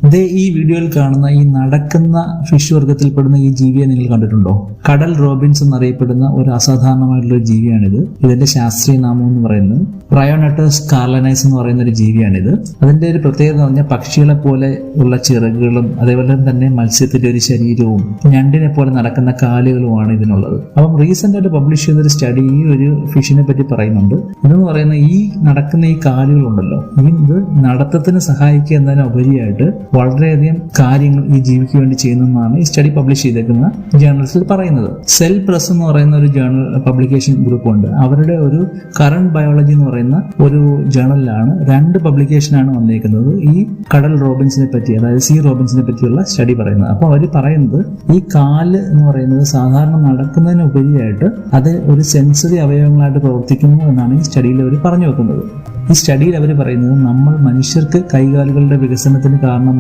ഇത് ഈ വീഡിയോയിൽ കാണുന്ന ഈ നടക്കുന്ന ഫിഷ് വർഗത്തിൽപ്പെടുന്ന ഈ ജീവിയെ നിങ്ങൾ കണ്ടിട്ടുണ്ടോ? കടൽ റോബിൻസ് എന്നറിയപ്പെടുന്ന ഒരു അസാധാരണമായിട്ടുള്ള ഒരു ജീവിയാണിത്. ഇതിന്റെ ശാസ്ത്രീയ നാമം എന്ന് പറയുന്നത് പ്രയോനെറ്റസ് കാർലനൈസ് എന്ന് പറയുന്ന ഒരു ജീവിയാണിത്. അതിന്റെ ഒരു പ്രത്യേകത എന്ന് പറഞ്ഞാൽ പക്ഷികളെ പോലെ ഉള്ള ചിറകുകളും അതേപോലെ തന്നെ മത്സ്യത്തിന്റെ ഒരു ശരീരവും ഞണ്ടിനെ പോലെ നടക്കുന്ന കാലുകളുമാണ് ഇതിനുള്ളത്. അപ്പം റീസെന്റ് ആയിട്ട് പബ്ലിഷ് ചെയ്തൊരു സ്റ്റഡി ഈ ഒരു ഫിഷിനെ പറ്റി പറയുന്നുണ്ട്. ഇതെന്ന് പറയുന്ന ഈ നടക്കുന്ന ഈ കാലുകളുണ്ടല്ലോ, ഇത് നടത്തത്തിന് സഹായിക്കുക എന്നതിനുപരിയായിട്ട് വളരെയധികം കാര്യങ്ങൾ ഈ ജീവിക്ക് വേണ്ടി ചെയ്യുന്നതെന്നാണ് ഈ സ്റ്റഡി പബ്ലിഷ് ചെയ്തേക്കുന്ന ജേർണൽസിൽ പറയുന്നത്. സെൽ പ്രസ് എന്ന് പറയുന്ന ഒരു ജേർണൽ പബ്ലിക്കേഷൻ ഗ്രൂപ്പ് ഉണ്ട്. അവരുടെ ഒരു കറന്റ് ബയോളജി എന്ന് പറയുന്ന ഒരു ജേർണലിലാണ് 2 പബ്ലിക്കേഷനാണ് വന്നേക്കുന്നത് ഈ കടൽ റോബിൻസിനെ പറ്റി, അതായത് സീ റോബിൻസിനെ പറ്റിയുള്ള സ്റ്റഡി പറയുന്നത്. അപ്പോൾ അവർ പറയുന്നത് ഈ കാല് എന്ന് പറയുന്നത് സാധാരണ നടക്കുന്നതിനുപരിയായിട്ട് അത് ഒരു സെൻസറി അവയവങ്ങളായിട്ട് പ്രവർത്തിക്കുന്നു എന്നാണ് ഈ സ്റ്റഡിയിൽ അവർ പറഞ്ഞു വെക്കുന്നത്. ഈ സ്റ്റഡിയിൽ അവർ പറയുന്നത് നമ്മൾ മനുഷ്യർക്ക് കൈകാലുകളുടെ വികസനത്തിന് കാരണം